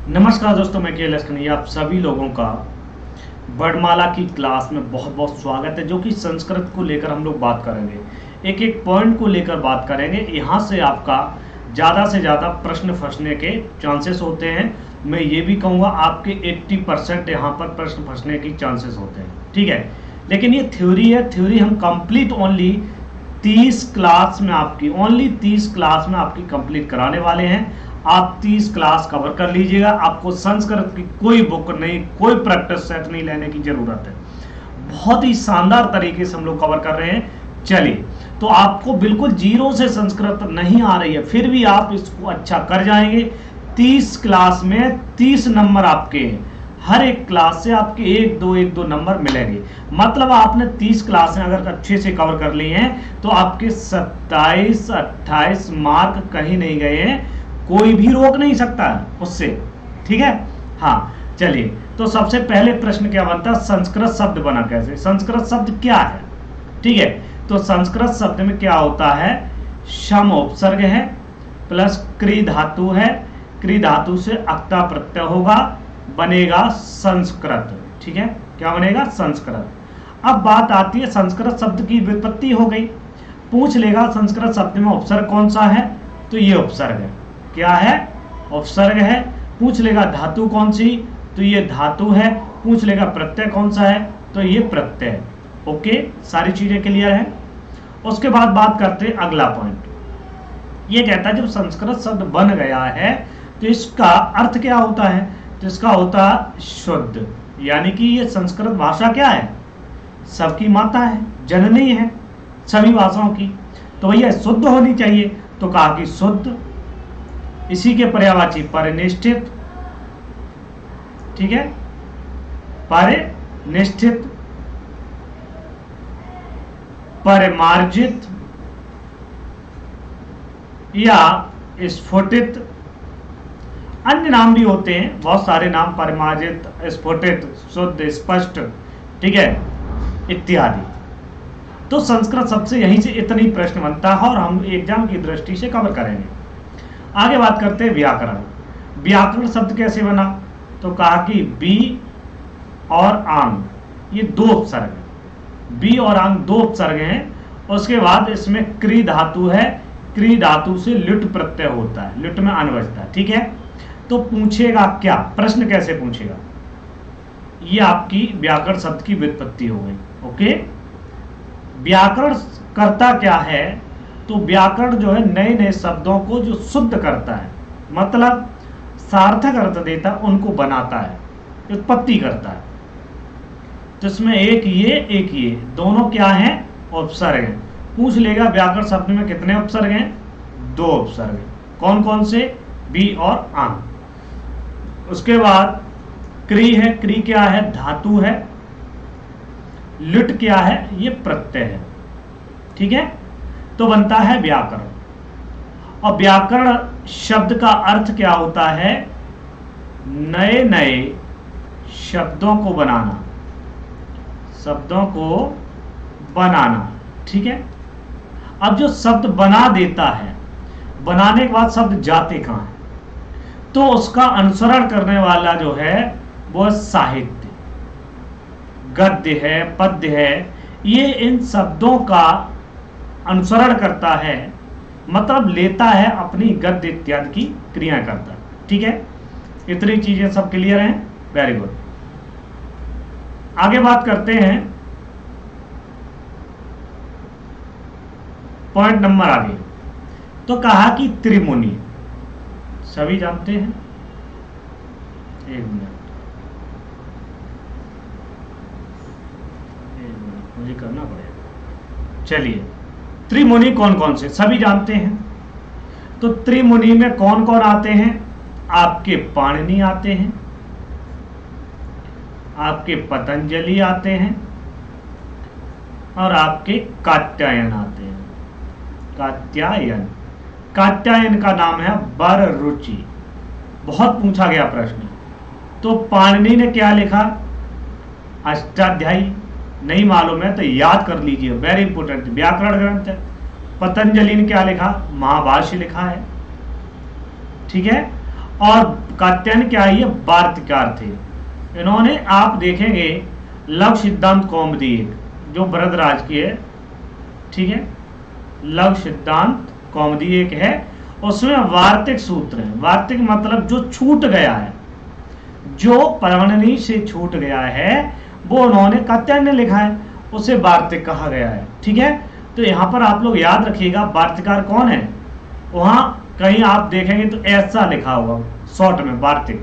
नमस्कार दोस्तों, मैं के लखनी आप सभी लोगों का वर्णमाला की क्लास में बहुत बहुत स्वागत है। जो कि संस्कृत को लेकर हम लोग बात करेंगे, एक एक पॉइंट को लेकर बात करेंगे। यहाँ से आपका ज़्यादा से ज़्यादा प्रश्न फंसने के चांसेस होते हैं। मैं ये भी कहूँगा आपके 80% यहाँ पर प्रश्न फंसने की चांसेस होते हैं, ठीक है। लेकिन ये थ्योरी है, थ्योरी हम कंप्लीट ओनली 30 क्लास में आपकी कंप्लीट कराने वाले हैं। आप 30 क्लास कवर कर लीजिएगा। आपको संस्कृत की कोई बुक नहीं, कोई प्रैक्टिस सेट नहीं लेने की जरूरत है। बहुत ही शानदार तरीके से हम लोग कवर कर रहे हैं। चलिए, तो आपको बिल्कुल जीरो से संस्कृत नहीं आ रही है, फिर भी आप इसको अच्छा कर जाएंगे। 30 क्लास में 30 नंबर आपके हैं। हर एक क्लास से आपके एक दो नंबर मिलेंगे। मतलब आपने 30 क्लासें अगर अच्छे से कवर कर ली हैं तो आपके 27-28 मार्क कहीं नहीं गए हैं। कोई भी रोक नहीं सकता उससे, ठीक है। हाँ, चलिए, तो सबसे पहले प्रश्न क्या बनता है, संस्कृत शब्द बना कैसे, संस्कृत शब्द क्या है, ठीक है। तो संस्कृत शब्द में क्या होता है, शम उपसर्ग है प्लस क्री धातु है। क्री धातु से अक्ता प्रत्यय होगा, बनेगा संस्कृत, ठीक है। क्या बनेगा, संस्कृत। अब बात आती है संस्कृत शब्द की व्युत्पत्ति हो गई। पूछ लेगा संस्कृत शब्द में उपसर्ग कौन सा है, तो ये उपसर्ग है। क्या है, उपसर्ग है। पूछ लेगा धातु कौन सी, तो ये धातु है। पूछ लेगा प्रत्यय कौन सा है, तो ये प्रत्यय है। ओके, सारी चीजें क्लियर है। उसके बाद बात करते हैं अगला पॉइंट। ये कहता है जब संस्कृत शब्द बन गया है तो इसका अर्थ क्या होता है, तो इसका होता है शुद्ध। यानी कि ये संस्कृत भाषा क्या है, सबकी माता है, जननी है सभी भाषाओं की। तो भैया शुद्ध होनी चाहिए, तो कहा कि शुद्ध, इसी के पर्यायवाची परिनिष्ठित, ठीक है, परिनिष्ठित, परिमार्जित या स्फुटित। अन्य नाम भी होते हैं, बहुत सारे नाम, परिमार्जित, स्फुटित, शुद्ध, स्पष्ट, ठीक है, इत्यादि। तो संस्कृत शब्द से यहीं से इतनी प्रश्न बनता है और हम एग्जाम की दृष्टि से कवर करेंगे। आगे बात करते हैं व्याकरण। व्याकरण शब्द कैसे बना, तो कहा कि बी और आंग, ये दो उपसर्ग हैं। बी और आंग दो उपसर्ग हैं। उसके बाद इसमें क्री धातु है। क्री धातु से लिट प्रत्यय होता है, लिट में अन बजता है, ठीक है। तो पूछेगा क्या, प्रश्न कैसे पूछेगा, ये आपकी व्याकरण शब्द की व्युत्पत्ति हो गई। ओके, व्याकरण करता क्या है, तो व्याकरण जो है नए नए शब्दों को जो शुद्ध करता है, मतलब सार्थक अर्थ देता है, उनको बनाता है, उत्पत्ति करता है। तो इसमें एक ये दोनों क्या हैं, उपसर्ग हैं। पूछ लेगा व्याकरण शब्द में कितने उपसर्ग हैं, दो उपसर्ग हैं। कौन कौन से, बी और आंग। उसके बाद क्री है, क्री क्या है, धातु है। लिट क्या है, ये प्रत्यय है, ठीक है। तो बनता है व्याकरण। और व्याकरण शब्द का अर्थ क्या होता है, नए नए शब्दों को बनाना, शब्दों को बनाना, ठीक है। अब जो शब्द बना देता है, बनाने के बाद शब्द जाते कहाँ हैं, तो उसका अनुसरण करने वाला जो है वो साहित्य, गद्य है, पद्य है, ये इन शब्दों का अनुसरण करता है, मतलब लेता है, अपनी गद्य इत्यादि की क्रिया करता है, ठीक है। इतनी चीजें सब क्लियर हैं, वेरी गुड। आगे बात करते हैं पॉइंट नंबर आगे। तो कहा कि त्रिमुनि, सभी जानते हैं, एक मिनट मुझे करना पड़ेगा। चलिए, त्रिमुनि कौन कौन से, सभी जानते हैं। तो त्रिमुनि में कौन कौन आते हैं, आपके पाणिनि आते हैं, आपके पतंजलि आते हैं, और आपके कात्यायन आते हैं। कात्यायन, कात्यायन का नाम है बर रुचि, बहुत पूछा गया प्रश्न। तो पाणिनि ने क्या लिखा, अष्टाध्यायी, नहीं मालूम है तो याद कर लीजिए, वेरी इंपोर्टेंट, व्याकरण ग्रंथ है। पतंजलि ने क्या लिखा, महाभाष्य लिखा है, ठीक है। और कात्यायन क्या है, ये वार्तिकार थे। इन्होंने, आप देखेंगे लव सिद्धांत कौमुदी एक जो वरदराज की है, ठीक है, लव सिद्धांत कौमुदी एक है, उसमें वार्तिक सूत्र है। वार्तिक मतलब जो छूट गया है, जो पर्वणनी से छूट गया है वो उन्होंने कात्यायन ने लिखा है, उसे वार्तिक कहा गया है। ठीक है, तो यहां पर आप लोग याद रखिएगा वार्तिकार कौन है, वहां कहीं आप देखेंगे तो ऐसा लिखा होगा शॉर्ट में वार्तिक।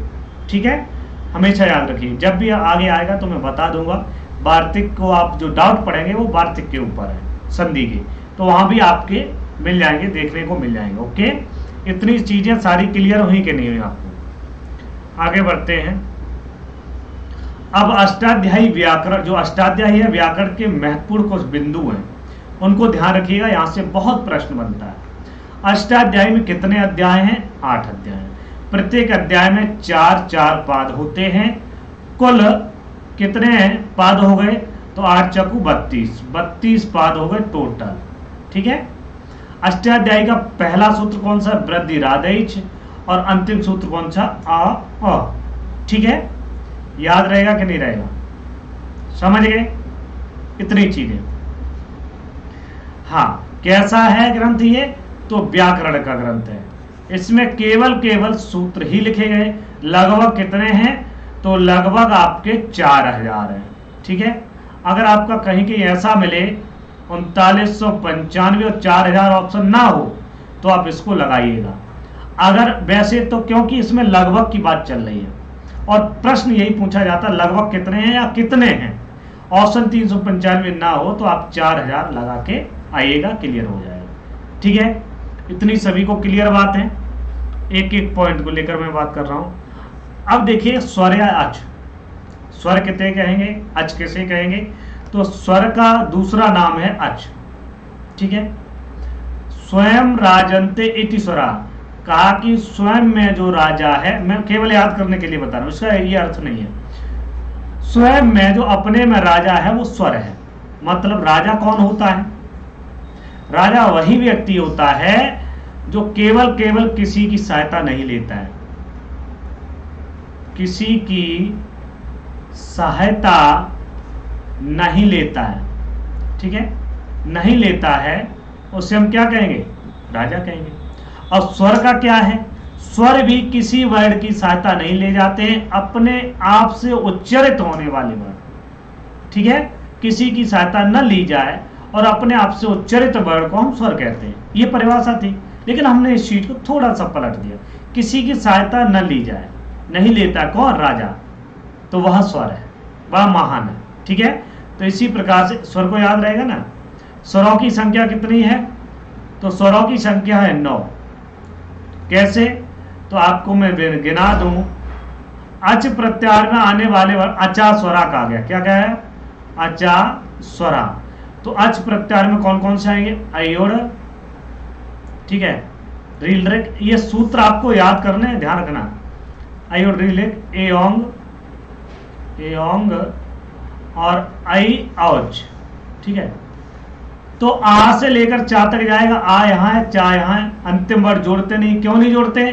ठीक है, हमेशा याद रखिए, जब भी आगे आएगा तो मैं बता दूंगा। वार्तिक को आप जो डाउट पढ़ेंगे वो वार्तिक के ऊपर है, संधि के, तो वहां भी आपके मिल जाएंगे, देखने को मिल जाएंगे। ओके, इतनी चीजें सारी क्लियर हुई कि नहीं हुई आपको। आगे बढ़ते हैं। अब अष्टाध्यायी व्याकरण, जो अष्टाध्यायी है व्याकरण के महत्वपूर्ण कुछ बिंदु हैं, उनको ध्यान रखिएगा, यहां से बहुत प्रश्न बनता है। अष्टाध्यायी में कितने अध्याय हैं? 8 अध्याय हैं। प्रत्येक अध्याय में 4-4 पाद होते हैं। कुल कितने पाद हो गए? तो 8 चकु 32 पाद हो गए टोटल। ठीक है, अष्टाध्यायी का पहला सूत्र कौन सा? वृद्धि राधैच, और अंतिम सूत्र कौन सा? अ। ठीक है, याद रहेगा कि नहीं रहेगा? समझ गए इतनी चीजें? हाँ, कैसा है ग्रंथ ये? तो व्याकरण का ग्रंथ है, इसमें केवल सूत्र ही लिखे गए। लगभग कितने हैं? तो लगभग आपके 4000 हैं। ठीक है, अगर आपका कहीं कहीं ऐसा मिले 3995 और 4000 ऑप्शन ना हो तो आप इसको लगाइएगा। अगर वैसे तो, क्योंकि इसमें लगभग की बात चल रही है और प्रश्न यही पूछा जाता है लगभग कितने हैं या कितने हैं। ऑप्शन 395 ना हो तो आप 4000 लगा के आइएगा, क्लियर हो जाएगा। ठीक है, इतनी सभी को क्लियर बात है। एक एक पॉइंट को लेकर मैं बात कर रहा हूं। अब देखिए स्वर या अच, स्वर कितने कहेंगे, अच किसे कहेंगे? तो स्वर का दूसरा नाम है अच। ठीक है, स्वयं राजन्ते इति स्वरा, कहा कि स्वयं में जो राजा है, मैं केवल याद करने के लिए बता रहा हूं, इसका ये अर्थ नहीं है। स्वयं में जो अपने में राजा है वो स्वर है। मतलब राजा कौन होता है? राजा वही व्यक्ति होता है जो केवल किसी की सहायता नहीं लेता है, किसी की सहायता नहीं लेता है। ठीक है, नहीं लेता है, उसे हम क्या कहेंगे? राजा कहेंगे। और स्वर का क्या है? स्वर भी किसी वर्ड की सहायता नहीं ले जाते हैं, अपने आप से उच्चारित होने वाले वर्ड। ठीक है, किसी की सहायता न ली जाए और अपने आप से उच्चारित वर्ड को हम स्वर कहते हैं। ये परिभाषा थी, लेकिन हमने इस शीट को थोड़ा सा पलट दिया। किसी की सहायता न ली जाए, नहीं लेता कौन? राजा, तो वह स्वर है, वह महान है। ठीक है, तो इसी प्रकार से स्वर को याद रहेगा ना। स्वरों की संख्या कितनी है? तो स्वरों की संख्या है 9। कैसे? तो आपको मैं गिना दूं। अच प्रत्याहार में आने वाले वर्ड अचा स्वरा कहा गया। क्या कहा है? अचा स्वरा। तो अच प्रत्याहार में कौन कौन से आएंगे? अयोड़, ठीक है, रील रेक, ये सूत्र आपको याद करने हैं, ध्यान रखना। अयोड़, रील रेक, एओंग और आई औज। ठीक है, तो आ से लेकर चा तक जाएगा। आ यहाँ है, चा यहाँ है। अंतिम वर्ड जोड़ते नहीं। क्यों नहीं जोड़ते?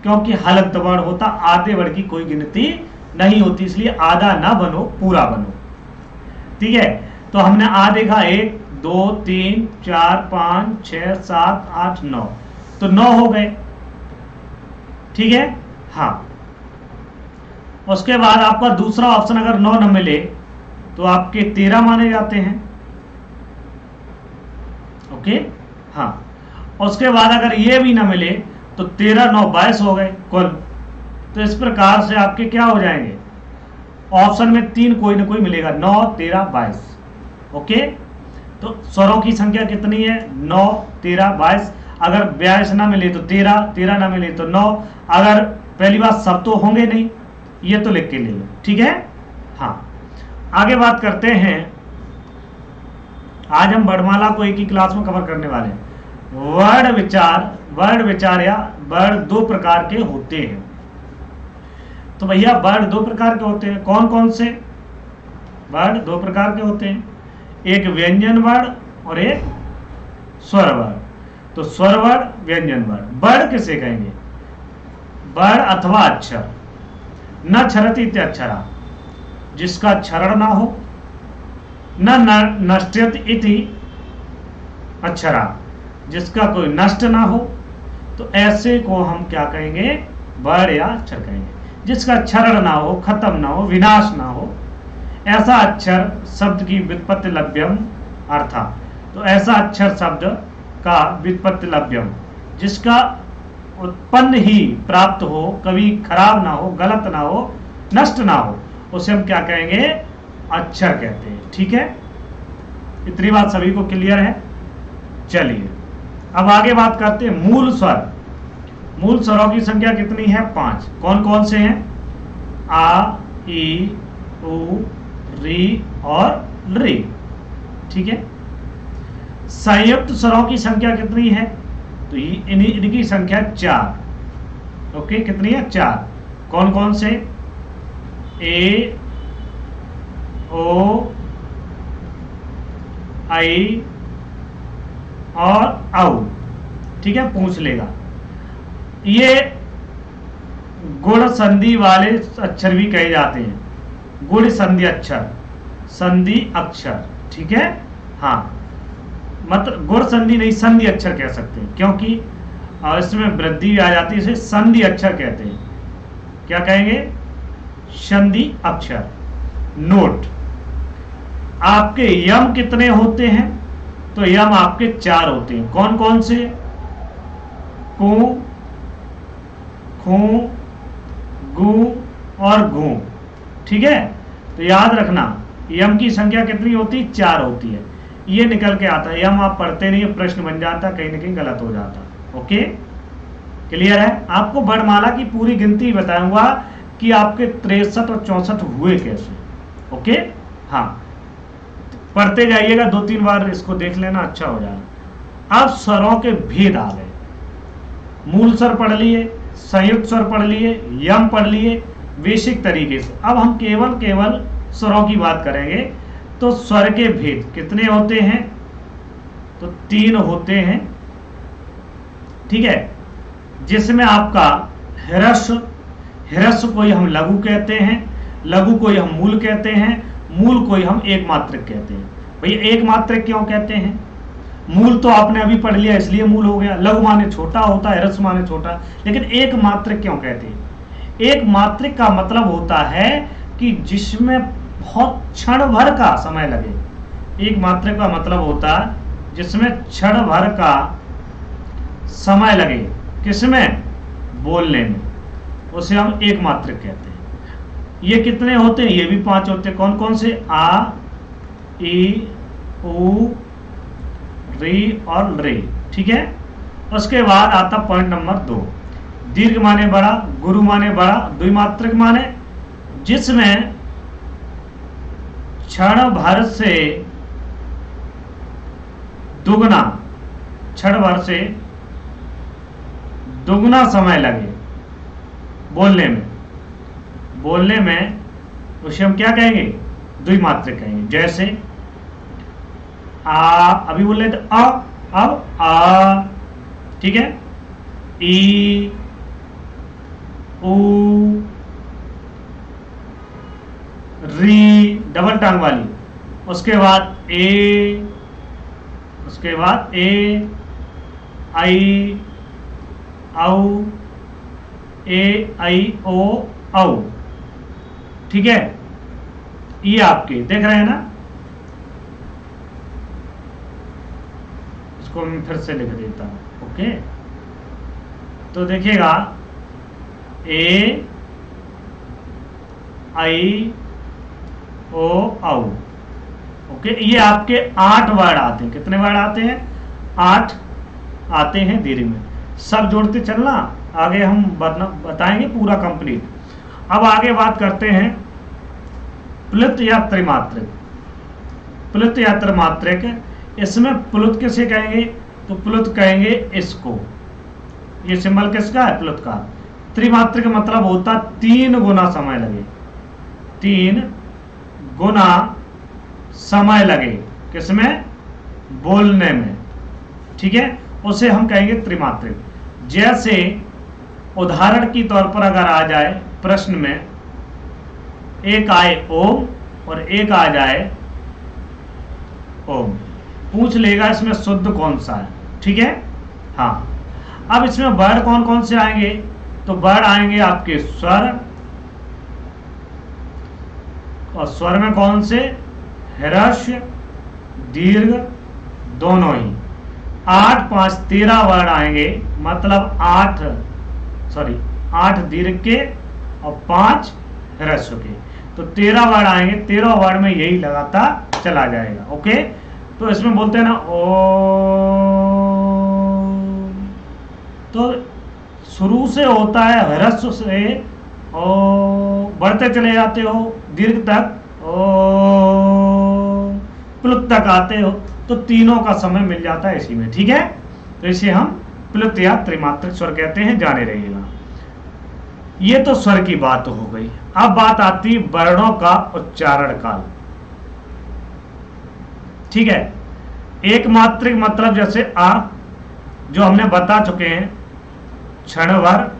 क्योंकि हलंत वर्ड होता, आधे वर्ड की कोई गिनती नहीं होती, इसलिए आधा ना बनो, पूरा बनो। ठीक है, तो हमने आ देखा 1 2 3 4 5 6 7 8 9, तो 9 हो गए। ठीक है, हाँ। उसके बाद आपका दूसरा ऑप्शन अगर 9 न मिले तो आपके 13 माने जाते हैं। ओके, हाँ। उसके बाद अगर ये भी ना मिले तो 13 9 22 हो गए कुल। तो इस प्रकार से आपके क्या हो जाएंगे? ऑप्शन में 3 कोई ना कोई मिलेगा, 9 13 22। ओके, तो स्वरों की संख्या कितनी है? 9 13 22। अगर 22 ना मिले तो 13 ना मिले तो 9। अगर पहली बात सब तो होंगे नहीं, ये तो लिख के ले लो। ठीक है, हाँ। आगे बात करते हैं। आज हम वर्णमाला को एक ही क्लास में कवर करने वाले हैं। वर्ण विचार या वर्ण 2 प्रकार के होते हैं। तो भैया वर्ण 2 प्रकार के होते हैं। कौन कौन से वर्ण 2 प्रकार के होते हैं? एक व्यंजन वर्ण और एक स्वर वर्ण। तो स्वर वर्ण, व्यंजन वर्ण। वर्ण किसे कहेंगे? वर्ण अथवा अक्षर। न क्षरति इत्यक्षरा, जिसका क्षरण ना हो, न नश्यति इति अक्षरा, जिसका कोई नष्ट ना हो, तो ऐसे को हम क्या कहेंगे, वर्ण या अक्षर कहेंगे। जिसका क्षरण ना हो, खत्म ना हो, विनाश ना हो, ऐसा अक्षर शब्द की व्युत्पत्ति लभ्यम अर्थात, तो ऐसा अक्षर शब्द का व्युत्पत्ति लभ्यम, जिसका उत्पन्न ही प्राप्त हो, कभी खराब ना हो, गलत ना हो, नष्ट ना हो, उसे हम क्या कहेंगे, अक्षर कहते हैं। ठीक है, इतनी बात सभी को क्लियर है। चलिए अब आगे बात करते हैं मूल स्वर। मूल स्वरों की संख्या कितनी है, 5। कौन कौन से हैं, आ, ई, उ, री और री। ठीक है, संयुक्त स्वरों की संख्या कितनी है, तो इनकी संख्या 4। ओके, कितनी है, 4। कौन कौन से, ए, ओ, आई और औ। ठीक है, पूछ लेगा। ये गुण संधि वाले अक्षर भी कहे जाते हैं, गुण संधि अक्षर, संधि अक्षर। ठीक है, हाँ, मतलब गुण संधि नहीं, संधि अक्षर कह सकते हैं, क्योंकि इसमें वृद्धि भी आ जाती है, इसे संधि अक्षर कहते हैं। क्या कहेंगे, संधि अक्षर। नोट, आपके यम कितने होते हैं, तो यम आपके 4 होते हैं। कौन कौन से, कु, खू, गु और गु। ठीक है, तो याद रखना यम की संख्या कितनी होती, 4 होती है। ये निकल के आता है, यम आप पढ़ते नहीं, प्रश्न बन जाता, कहीं ना कहीं गलत हो जाता। ओके, क्लियर है। आपको वर्णमाला की पूरी गिनती बताऊंगा कि आपके 63 और 64 हुए कैसे। ओके, हाँ, पढ़ते जाइएगा, 2-3 बार इसको देख लेना, अच्छा हो जाएगा। अब स्वरों के भेद आ गए, मूल स्वर पढ़ लिए, संयुक्त स्वर पढ़ लिए, यम पढ़ लिए बेसिक तरीके से। अब हम केवल स्वरों की बात करेंगे। तो स्वर के भेद कितने होते हैं, तो 3 होते हैं। ठीक है, जिसमें आपका ह्रस्व को ही हम लघु कहते हैं, लघु को ही हम मूल कहते हैं, मूल को ही हम एक मात्रक कहते हैं। भैया एक मात्रक क्यों कहते हैं, मूल तो आपने अभी पढ़ लिया इसलिए मूल हो गया, लघु माने छोटा होता है, ह्रस्व माने छोटा, लेकिन एक मात्रक क्यों कहते हैं। एक मात्रक का मतलब होता है कि जिसमें बहुत क्षण भर का समय लगे। एक मात्रक का मतलब होता है जिसमें क्षण भर का समय लगे, किसमें, बोलने में, उसे हम एक मात्रक कहते हैं। ये कितने होते हैं, ये भी 5 होते हैं। कौन कौन से, आ, ई, उ, री और रे। ठीक है, उसके बाद आता पॉइंट नंबर 2, दीर्घ माने बड़ा, गुरु माने बड़ा, द्विमात्रक माने जिसमें क्षण भर से दुगना, क्षण भर से दुगना समय लगे बोलने में उसे हम क्या कहेंगे, द्विमात्रक कहेंगे। जैसे आ, अभी बोल रहे थे अ, अब आ। ठीक है, ई, उ, री डबल टांग वाली, उसके बाद ए, उसके बाद ए, आई, औ, ए, आई, ओ, औ। ठीक है, ये आपके देख रहे हैं ना, इसको मैं फिर से लिख देता हूं। ओके, तो देखिएगा ए, आई, ओ, औ। ओके, ये आपके 8 वर्ड आते हैं। कितने वर्ड आते हैं, 8 आते हैं दीर्घ में। सब जोड़ते चलना, आगे हम बताएंगे पूरा कंप्लीट। अब आगे बात करते हैं प्लुत या त्रिमात्रक। प्लुत या त्रिमात्रक, इसमें प्लुत किसे कहेंगे, तो प्लुत कहेंगे इसको, ये सिंबल किसका है, प्लुत का। त्रिमात्रक मतलब होता 3 गुना समय लगे, 3 गुना समय लगे, किसमें, बोलने में। ठीक है, उसे हम कहेंगे त्रिमात्रक। जैसे उदाहरण के तौर पर अगर आ जाए प्रश्न में, एक आए ओम और एक आ जाए ओम, पूछ लेगा इसमें शुद्ध कौन सा है। ठीक है, हाँ। अब इसमें वर्ड कौन कौन से आएंगे, तो वर्ड आएंगे आपके स्वर, और स्वर में कौन से, ह्रस्व दीर्घ दोनों ही। 8 5 13 वर्ड आएंगे, मतलब 8 दीर्घ के और 5 ह्रस्व के, तो 13 वर्ड आएंगे। 13 वर्ड में यही लगातार चला जाएगा। ओके, तो इसमें बोलते हैं ना ओ, तो शुरू से होता है ह्रस्व से ओ, बढ़ते चले जाते हो दीर्घ तक, ओ प्लुत तक आते हो, तो तीनों का समय मिल जाता है इसी में। ठीक है, तो इसे हम प्लुत या त्रिमात्रिक स्वर कहते हैं, जाने रहिएगा। ये तो स्वर की बात हो गई। अब बात आती वर्णों का उच्चारण काल। ठीक है, एक मात्रिक मतलब जैसे आ, जो हमने बता चुके हैं, क्षण भर,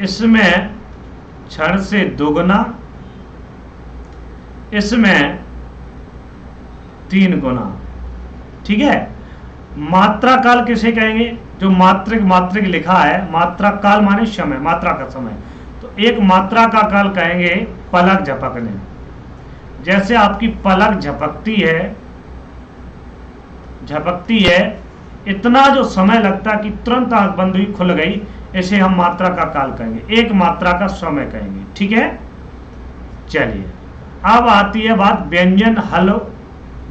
इसमें क्षण से दुगना, इसमें 3 गुना। ठीक है, मात्रा काल किसे कहेंगे, जो मात्रिक लिखा है, मात्रा काल माने समय, मात्रा का समय, तो एक मात्रा का काल कहेंगे पलक झपकने। जैसे आपकी पलक झपकती है, इतना जो समय लगता कि तुरंत आंख बंद हुई खुल गई, इसे हम मात्रा का काल कहेंगे, एक मात्रा का समय कहेंगे। ठीक है, चलिए अब आती है बात व्यंजन हल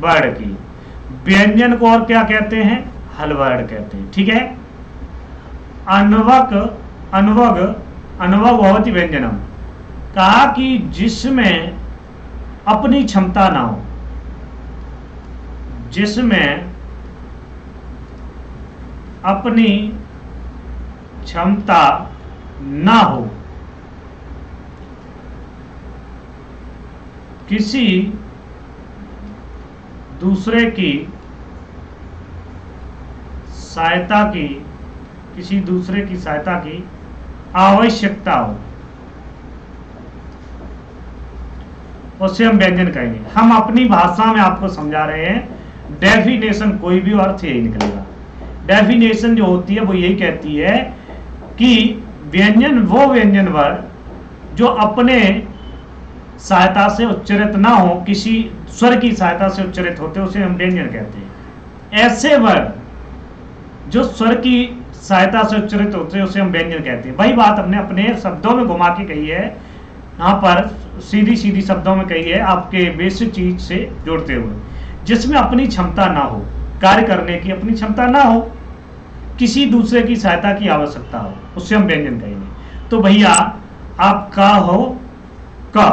वर्ड की। व्यंजन को और क्या कहते हैं, हल वर्ड कहते हैं। ठीक है, अनवग भवति व्यंजनम, कहा कि जिसमें अपनी क्षमता ना हो, जिसमें अपनी क्षमता ना हो, किसी दूसरे की सहायता की आवश्यकता हो, उससे हम व्यंजन कहेंगे। हम अपनी भाषा में आपको समझा रहे हैं, डेफिनेशन कोई भी अर्थ यही निकलेगा। डेफिनेशन जो होती है वो यही कहती है कि व्यंजन वो व्यंजन वर्ड जो अपने सहायता से उच्चारित ना हो, किसी स्वर की सहायता से उच्चारित होते, उसे हम व्यंजन कहते हैं। ऐसे वर्ड जो स्वर की सहायता से उच्चारित होते हैं, उसे हम व्यंजन कहते हैं। वही बात हमने अपने शब्दों में घुमा के कही है, यहाँ पर सीधी शब्दों में कही है, आपके बेसिक चीज से जोड़ते हुए। जिसमें अपनी क्षमता ना हो, कार्य करने की अपनी क्षमता ना हो, किसी दूसरे की सहायता की आवश्यकता हो, उससे हम व्यंजन कहेंगे। तो भैया आप का हो का,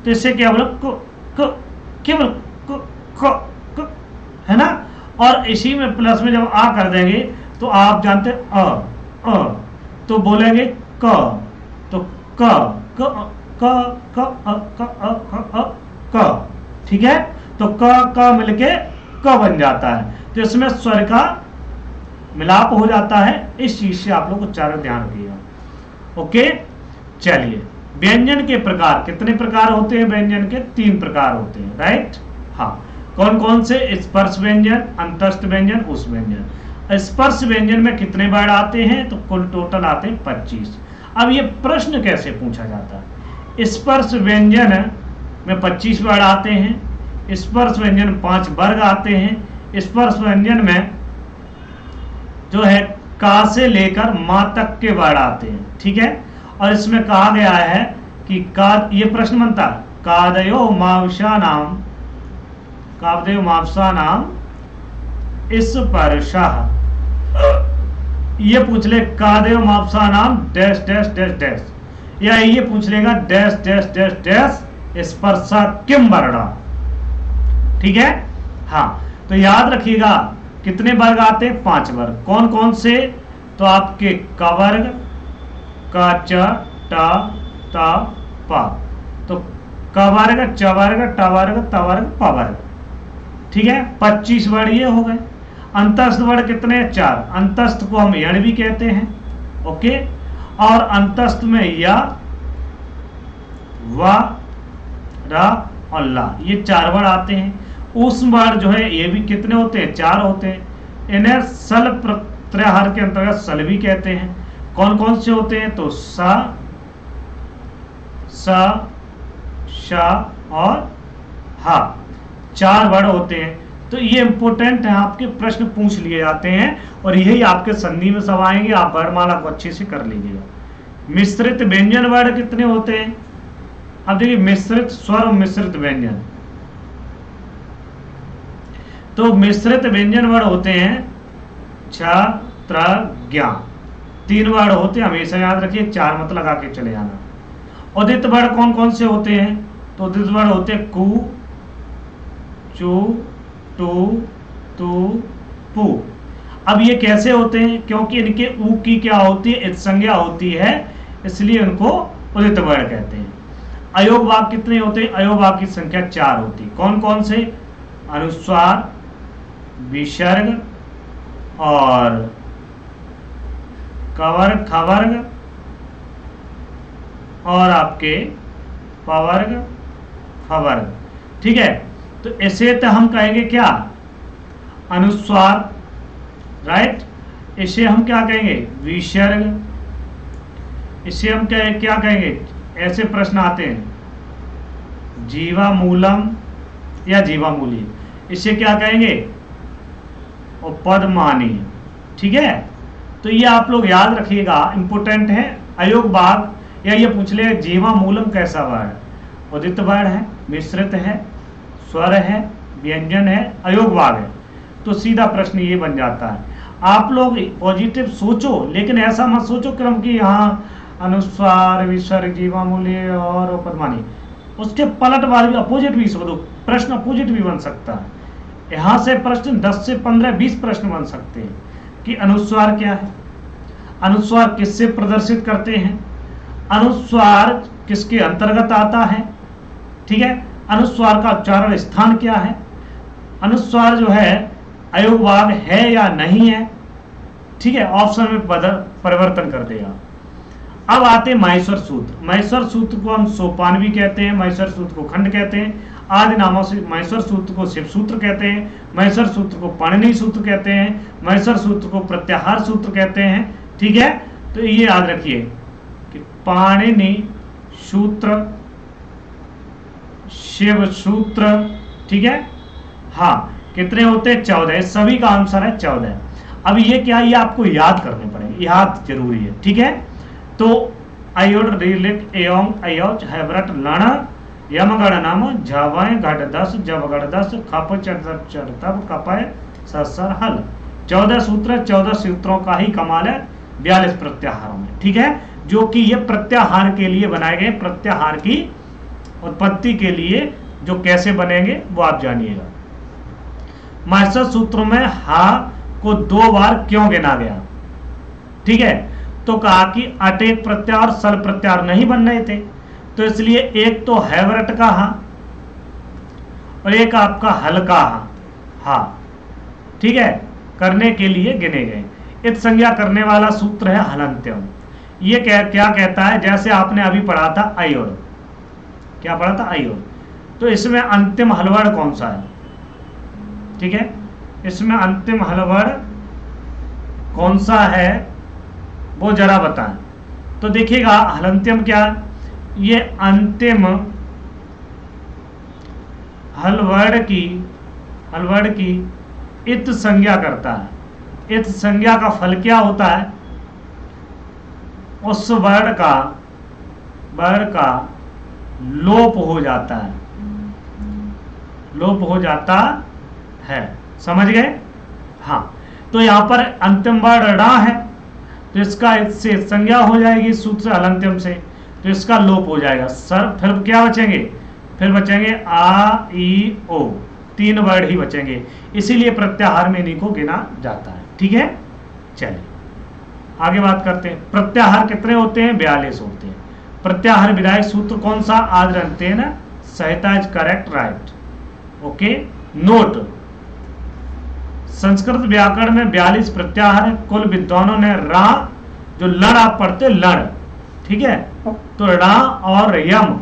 तो इससे क्या बोलो केवल है ना, और इसी में प्लस में जब आ कर देंगे तो आप जानते अ, तो बोलेंगे क, तो क। ठीक है, तो क मिलके क बन जाता है, तो इसमें स्वर का मिलाप हो जाता है। इस चीज से आप लोग उच्चारण ध्यान रखिएगा। ओके, चलिए व्यंजन के प्रकार, कितने प्रकार होते हैं व्यंजन के, 3 प्रकार होते हैं, राइट। हाँ, कौन कौन से, स्पर्श व्यंजन, अंतस्थ व्यंजन, उस व्यंजन। स्पर्श व्यंजन में कितने वर्ड आते हैं, तो कुल टोटल आते हैं 25। अब ये प्रश्न कैसे पूछा जाता है, स्पर्श व्यंजन में 25 वर्ड आते हैं, स्पर्श व्यंजन 5 वर्ग आते हैं। स्पर्श व्यंजन में जो है का से लेकर मां तक के वर्ड आते हैं। ठीक है, और इसमें कहा गया है कि का, ये प्रश्न बनता है कादयो मावसा नाम स्पर्शः, ये पूछ ले कादयो मावसा नाम डैश डैश डैश डैश, या ये पूछ लेगा डैश डैश डैश डैश स्पर्शा किम वर्णा। ठीक है, हाँ, तो याद रखिएगा कितने वर्ग आते हैं, 5 वर्ग। कौन कौन से, तो आपके क वर्ग, का च टा ता पा, तो क वर्ग, च वर्ग, ट वर्ग, त वर्ग, प वर्ग। ठीक है, 25 वर्ड ये हो गए। अंतस्थ वर्ड कितने, 4। अंतस्थ को हम यण भी कहते हैं। ओके, और अंतस्थ में या, व, र और ला, ये 4 वर्ड आते हैं। ऊष्म वर्ड जो है ये भी कितने होते हैं? 4 होते हैं। इन्हें सल प्रत्याहार के अंतर्गत सल भी कहते हैं। कौन कौन से होते हैं? तो सा, श और हा, 4 वर्ड होते हैं। तो ये इंपॉर्टेंट है, आपके प्रश्न पूछ लिए जाते हैं और यही आपके संधि में सब आएंगे। आप वर्णमाला को अच्छे से कर लीजिएगा। मिश्रित व्यंजन वर्ड कितने होते हैं? अब देखिए, मिश्रित स्वर और मिश्रित व्यंजन। तो मिश्रित व्यंजन वर्ड होते हैं छ, त्र, ज्ञा, 3 वर्ड होते हैं, हमेशा याद रखिए, 4 मत लगा के चले जाना। उदित वर्ड कौन कौन से होते हैं? तो उदित वर्ड होते हैं कु, चु, टू, तू, पू। अब ये कैसे होते हैं? क्योंकि इनके ऊ की क्या होती है? संज्ञा होती है, इसलिए इनको उदित वर्ड कहते हैं। अयोग वाक्य कितने होते हैं? अयोग वाक्य की संख्या 4 होती है। कौन कौन से? अनुस्वार, विसर्ग और कवर्ग, खवर्ग और आपके पवर्ग, फवर्ग। ठीक है, तो ऐसे तो हम कहेंगे क्या? अनुस्वार, राइट। इसे हम क्या कहेंगे? विसर्ग। इसे हम क्या कहेंगे? ऐसे प्रश्न आते हैं, जीवामूलम या जीवामूली, इसे क्या कहेंगे? उपपदमानी। ठीक है, तो ये आप लोग याद रखिएगा, इंपोर्टेंट है। अयोग भाग या ये पूछ ले जीवामूलम कैसा वर्ड? उदित वर्ड है, मिश्रित है, स्वर है, व्यंजन है, अयोग भाग है। तो सीधा प्रश्न ये बन जाता है। आप लोग पॉजिटिव सोचो, लेकिन ऐसा मत सोचो क्रम की यहाँ अनुस्वार, विसर्ग, जीवामूल्य और उपपदमानी, उसके पलट वाले भी अपोजिट भी सोचो, प्रश्न अपोजिट भी बन सकता है। यहाँ से प्रश्न 10 से 15, 20 प्रश्न बन सकते हैं कि अनुस्वार क्या है, अनुस्वार किससे प्रदर्शित करते हैं, अनुस्वार किसके अंतर्गत आता है। ठीक है, अनुस्वार का उच्चारण स्थान क्या है, अनुस्वार जो है अयोग भाग है या नहीं है। ठीक है, ऑप्शन में परिवर्तन कर देगा। अब आते हैं माहेश्वर सूत्र। माहेश्वर सूत्र को हम सोपान भी कहते हैं, माहेश्वर सूत्र को खंड कहते हैं, आदि नामों से। माहेश्वर सूत्र को शिव सूत्र कहते हैं, माहेश्वर सूत्र को पाणिनि सूत्र कहते हैं, माहेश्वर सूत्र को प्रत्याहार सूत्र कहते हैं। ठीक है, तो ये याद रखिए कि पाणिनि सूत्र, शिव सूत्र। ठीक है, हाँ, कितने होते हैं? 14। सभी का आंसर है 14। अब ये क्या, ये आपको याद करने पड़ेंगे, याद जरूरी है। ठीक है, तो अयोड, रिलिट, एवं, अयोच, हैवरट, लण, यमगढ़ नाम, झवय, घट 10, जबगढ़ 10, खप, चढ़, तब, कपय, ससर, हल। 14 सूत्र, 14 सूत्रों का ही कमाल है 42 प्रत्याहारों में। ठीक है, जो कि ये प्रत्याहार के लिए बनाए गए, प्रत्याहार की उत्पत्ति के लिए जो कैसे बनेंगे वो आप जानिएगा। माहेश्वर सूत्रों में हा को 2 बार क्यों गिना गया? ठीक है, तो कहा कि अटेक प्रत्याहार और सल प्रत्याहार नहीं बन रहे थे, तो इसलिए एक तो हैवरट का हा और एक आपका हल का हा, ठीक है, करने के लिए गिने गए। इत संज्ञा करने वाला सूत्र है हलंत्यम। ये क्या कहता है? जैसे आपने अभी पढ़ा था अयोर, क्या पढ़ा था? अयोर। तो इसमें अंतिम हलवर्ड कौन सा है? ठीक है, इसमें अंतिम हलवर्ड कौन सा है वो जरा बताएं। तो देखिएगा, हलंत्यम क्या है? ये अंतिम हलवर्ड की इत संज्ञा करता है। इत संज्ञा का फल क्या होता है? उस वर्ड का लोप हो जाता है, लोप हो जाता है। समझ गए? हाँ, तो यहां पर अंतिम वर्ड ड़ा है, तो इसका इससे संज्ञा हो जाएगी सूत्र से, हलंत्यम से, तो इसका लोप हो जाएगा। सर फिर क्या बचेंगे? फिर बचेंगे आ, ई, ओ, 3 वर्ड ही बचेंगे। इसीलिए प्रत्याहार में इन्हीं को गिना जाता है। ठीक है, चलिए आगे बात करते हैं। प्रत्याहार कितने होते हैं? 42 होते हैं। प्रत्याहार विधायक सूत्र कौन सा? आज रखते हैं ना, Samhita is correct, right, okay. Note, Sanskrit व्याकरण में 42 प्रत्याहार है। कुल विद्वानों ने रा, जो लड़ आप पढ़ते लड़, ठीक है, तो ड़ा और यम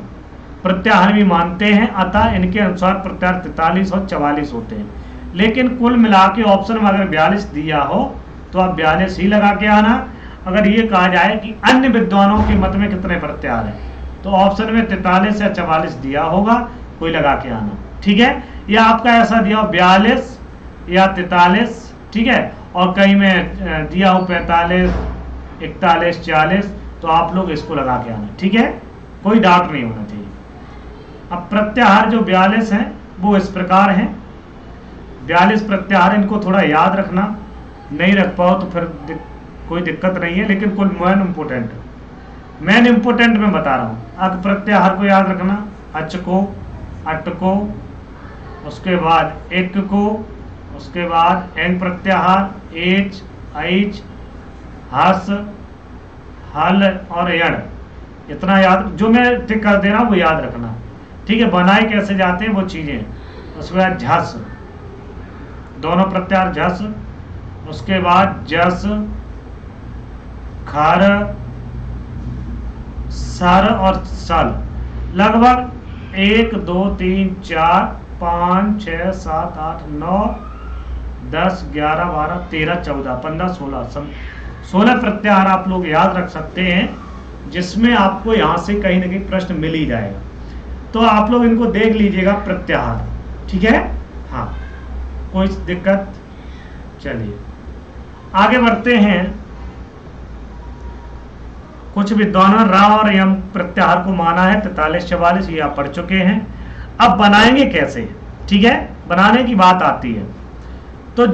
प्रत्याहार भी मानते हैं, अतः इनके अनुसार प्रत्याहार 43 और 44 होते हैं। लेकिन कुल मिला के ऑप्शन में अगर 42 दिया हो तो आप 42 ही लगा के आना। अगर ये कहा जाए कि अन्य विद्वानों के मत में कितने प्रत्याहार हैं, तो ऑप्शन में 43 या 44 दिया होगा, कोई लगा के आना, ठीक है। या आपका ऐसा दिया हो 42 या 43, ठीक है, और कहीं में दिया हो 45, 41, 40, तो आप लोग इसको लगा के आना, ठीक है, कोई डाउट नहीं होना चाहिए। अब प्रत्याहार जो 42 हैं वो इस प्रकार हैं। 42 प्रत्याहार, इनको थोड़ा याद रखना, नहीं रख पाओ तो फिर कोई दिक्कत नहीं है, लेकिन कुल मेन इंपोर्टेंट मैं बता रहा हूँ। अक प्रत्याहार को याद रखना, अच को, अट को, उसके बाद एक को, उसके बाद एंग प्रत्याहार एच, ऐच, हस, हल और यण, इतना याद, जो मैं टिक कर दे रहा हूँ वो याद रखना, ठीक है। बनाए कैसे जाते हैं वो चीजें। उसके बाद झस, दोनों प्रत्याहार झस, उसके बाद जस, खर, सर और सल। लगभग 1 2 3 4 5 6 7 8 9 10 11 12 13 14 15 16 प्रत्याहार आप लोग याद रख सकते हैं, जिसमें आपको यहां से कहीं ना कहीं प्रश्न मिल ही जाएगा। तो आप लोग इनको देख लीजिएगा प्रत्याहार, ठीक है। हाँ, कोई दिक्कत? चलिए आगे बढ़ते हैं। कुछ विद्वानों रा और यम प्रत्याहार को माना है 43 44, ये आप पढ़ चुके हैं। अब बनाएंगे कैसे, ठीक है, बनाने की बात आती है। तो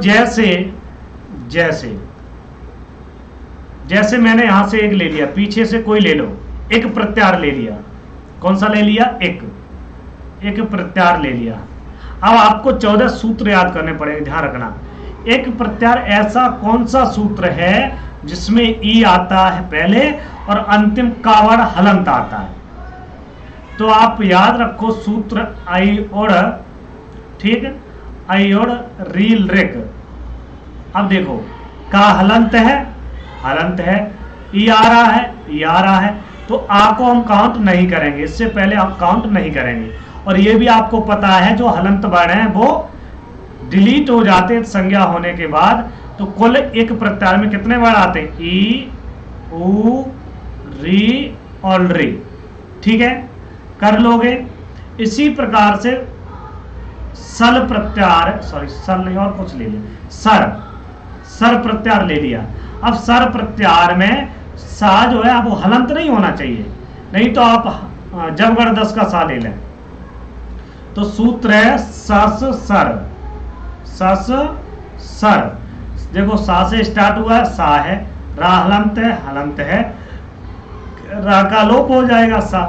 जैसे मैंने यहां से एक ले लिया, पीछे से कोई ले लो, एक प्रत्याहार ले लिया, कौन सा ले लिया, एक प्रत्याहार ले लिया। अब आपको 14 सूत्र याद करने पड़ेंगे, ध्यान रखना। एक प्रत्याहार ऐसा कौन सा सूत्र है जिसमें ई आता है पहले और अंतिम कावड़ हलंत आता है। तो आप याद रखो सूत्र आई ओड़, ठीक, आई ओड़ रील रेक। अब देखो का हलंत है, ई आ रहा है, तो आ को हम काउंट नहीं करेंगे, इससे पहले हम काउंट नहीं करेंगे। और ये भी आपको पता है जो हलंत वर्ण है वो डिलीट हो जाते हैं संज्ञा होने के बाद। तो कुल एक प्रत्याहार में कितने वर्ण आते हैं, ई, ऊ, री और री, ठीक है, कर लोगे। इसी प्रकार से सल प्रत्याहार, सॉरी सल नहीं और कुछ ले लिया, सर प्रत्याहार ले लिया। अब सर प्रत्याहार में सा जो है अब वो हलंत नहीं होना चाहिए, नहीं तो आप जबगढ़ 10 का सा ले लें। तो सूत्र है सस सर। देखो सा से स्टार्ट हुआ है, सा है, रा हलंत है, रा का लोप हो जाएगा सा,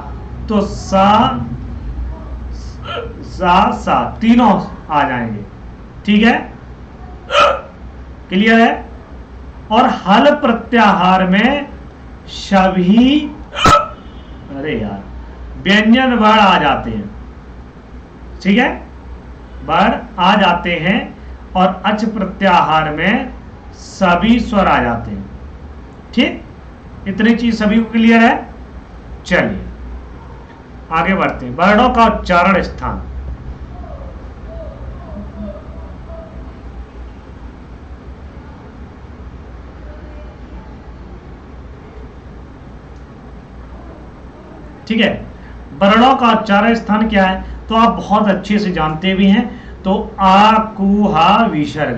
तो सा तीनों आ जाएंगे, ठीक है, क्लियर है। और हल प्रत्याहार में सभी, अरे यार, व्यंजन वर्ण आ जाते हैं, ठीक है, वर्ण आ जाते हैं। और अच प्रत्याहार में सभी स्वर आ जाते हैं, ठीक, इतनी चीज सभी को क्लियर है। चलिए आगे बढ़ते हैं। वर्णों का उच्चारण स्थान, ठीक है, वर्णों का उच्चारण स्थान क्या है तो आप बहुत अच्छे से जानते भी हैं। तो आ, कु, हा विसर्ग,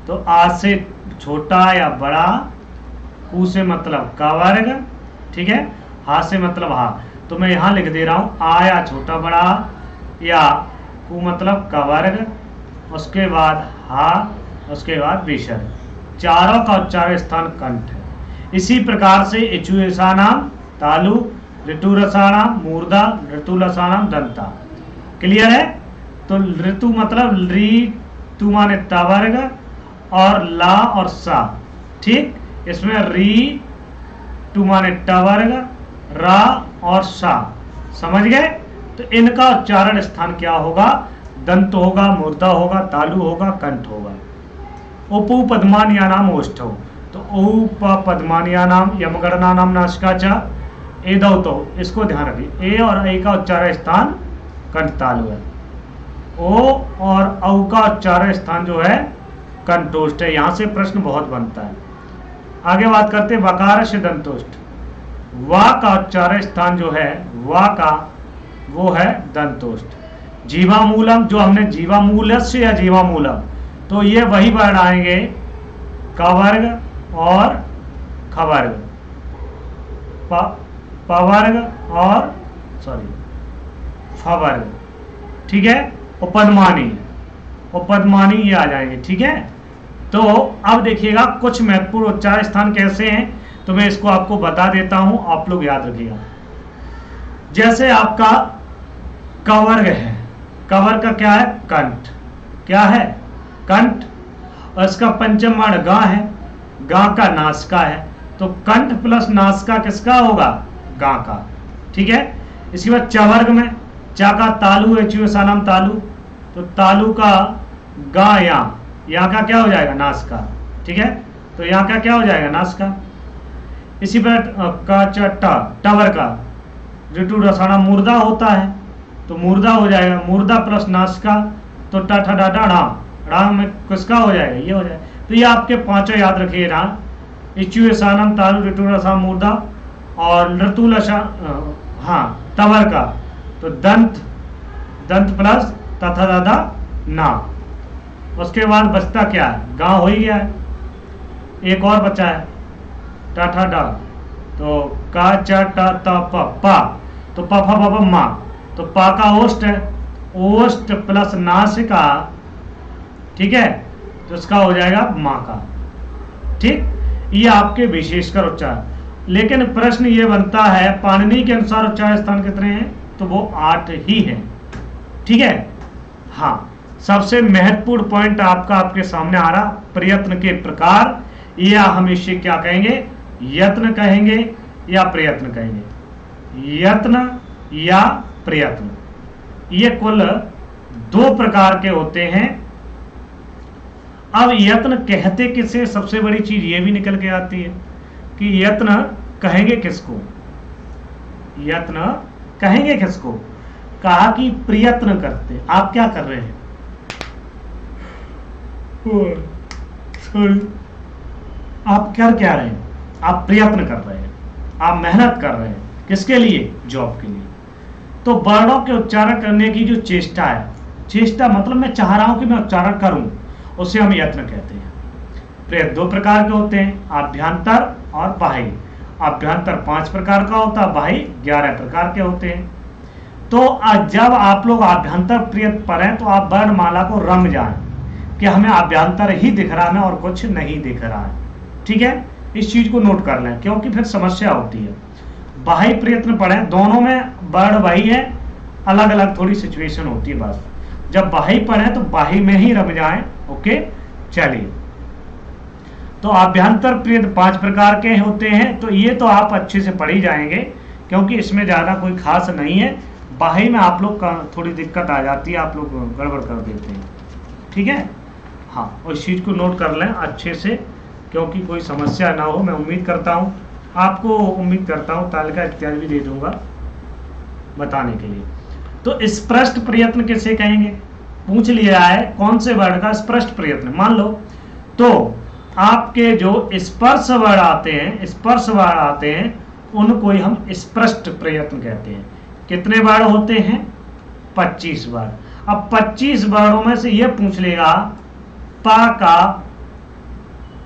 तो आ से छोटा या बड़ा, कु से मतलब का वर्ग, ठीक है, हा से मतलब हा। तो मैं यहां लिख दे रहा हूं आ या छोटा बड़ा, या कु मतलब का वर्ग, उसके बाद हा, उसके बाद विसर्ग। चारों का उच्चारण स्थान कंठ है। इसी प्रकार से इचुएसानाम तालु, ऋतुरसाणाम मूर्धा, ऋतुलसाणाम दंता। क्लियर है। तो ऋतु मतलब ऋतु माने तवर्ग और ला और सा, ठीक, इसमें री टू माने टवर्ग, रा और सा, समझ गए। तो इनका उच्चारण स्थान क्या होगा, दंत होगा, मूर्धा होगा, तालु होगा, कंठ होगा। उपु पद्मान या नाम ओष्ठो, तो उपपद्मानिया नाम यमगणना नाम नासिका च एदौ तो, इसको ध्यान रखिए। ए और ए का उच्चारण स्थान कंठ तालु है, ओ और औ का उच्चारण स्थान जो है कंठोष्ठ है। यहां से प्रश्न बहुत बनता है। आगे बात करते हैं वकार से दंतोष्ठ। वा का उच्चारण स्थान जो है वा का वो है दंतोष्ठ। जीवामूलम जो हमने जीवामूलस्य या जीवामूलम, तो ये वही वर्ण आएंगे कवर्ग और खवर्ग, पवर्ग और फवर्ग, ठीक है। उपपद्मानी ये आ जाएंगे, ठीक है। तो अब देखिएगा कुछ महत्वपूर्ण उच्चारण स्थान कैसे हैं, तो मैं इसको आपको बता देता हूं, आप लोग याद रखिएगा। जैसे आपका कवर्ग है, कवर्ग का क्या है कंठ, क्या है कंठ, और इसका पंचम वर्ण गा है, गा का नासिका है, तो कंठ प्लस नासिका किसका होगा गा का, ठीक है। इसके बाद चवर्ग में चा का तालु है, नाम तालु, तो तालु का गा यहाँ का क्या हो जाएगा नासिका, ठीक है। तो यहाँ का क्या हो जाएगा नासिका। इसी पर का चट्टा टवर का ऋतु रसाना मुर्दा होता है, तो मुर्दा हो जाएगा, मुर्दा प्लस नासिका, तो टा ठा डा डा ड़ा में किसका हो जाएगा ये हो जाएगा। तो ये आपके पांचों याद रखिए ना, इचुएसानम तालु ऋतु रसाम मुर्दा और ऋतुलसा, हाँ तवर का, तो दंत प्लस तथा दादा ना। उसके बाद बचता क्या है गांव हो ही गया है, एक और बचा है टा ठा डा, तो का चा टा ता पा, तो पा फा पा मा, तो पा का ओष्ठ है, ओष्ठ प्लस नासिका, ठीक है, तो इसका हो जाएगा माँ का, ठीक। ये आपके विशेषकर उच्चारण। लेकिन प्रश्न ये बनता है पाणिनि के अनुसार उच्चारण स्थान कितने हैं, तो वो 8 ही हैं, ठीक है। हाँ, सबसे महत्वपूर्ण पॉइंट आपके सामने आ रहा, प्रयत्न के प्रकार, या हम इसे क्या कहेंगे यत्न कहेंगे या प्रयत्न कहेंगे, यत्न या प्रयत्न, ये कुल 2 प्रकार के होते हैं। अब यत्न कहते किसे, सबसे बड़ी चीज ये भी निकल के आती है कि यत्न कहेंगे किसको, यत्न कहेंगे किसको, कहा कि प्रयत्न करते, आप क्या कर रहे हैं, आप कर क्या रहे हैं, आप प्रयत्न कर रहे हैं, आप मेहनत कर रहे हैं, किसके लिए जॉब के लिए। तो वर्णों के उच्चारण करने की जो चेष्टा है, चेष्टा मतलब मैं चाह रहा हूं कि मैं उच्चारण करूं, उसे हम यत्न कहते हैं। प्रयत्न 2 प्रकार के होते हैं, आभ्यंतर और बाह्य। आभ्यंतर 5 प्रकार का होता है, बाह्य 11 प्रकार के होते हैं। तो जब आप लोग आभ्यंतर प्रयत्न पढ़ें तो आप वर्णमाला को रंग जाएं कि हमें आभ्यंतर ही दिख रहा है और कुछ नहीं दिख रहा है, ठीक है। इस चीज को नोट कर लें क्योंकि फिर समस्या होती है। बाह्य प्रयत्न पढ़ें, दोनों में वर्ण वही है, अलग अलग थोड़ी सिचुएशन होती है बस। जब बाह्य पढ़ें तो बाह्य में ही रम जाएं, ओके। चलिए, तो आभ्यंतर प्रयत्न 5 प्रकार के होते हैं, तो ये तो आप अच्छे से पढ़ ही जाएंगे क्योंकि इसमें ज्यादा कोई खास नहीं है। बाह्य में आप लोग का थोड़ी दिक्कत आ जाती है, आप लोग गड़बड़ कर देते हैं, ठीक है। हाँ, और इस चीज को नोट कर लें अच्छे से क्योंकि कोई समस्या ना हो। मैं उम्मीद करता हूँ आपको, उम्मीद करता हूँ तालिका इत्यादि भी दे दूंगा बताने के लिए। तो स्पष्ट प्रयत्न किसे कहेंगे, पूछ लिया है कौन से वर्ण का स्पष्ट प्रयत्न। मान लो तो आपके जो स्पर्श वर्ण आते हैं, उनको ही हम स्पष्ट प्रयत्न कहते हैं। कितने वर्ण होते हैं 25 वर्ण। अब 25 वर्णों में से यह पूछ लेगा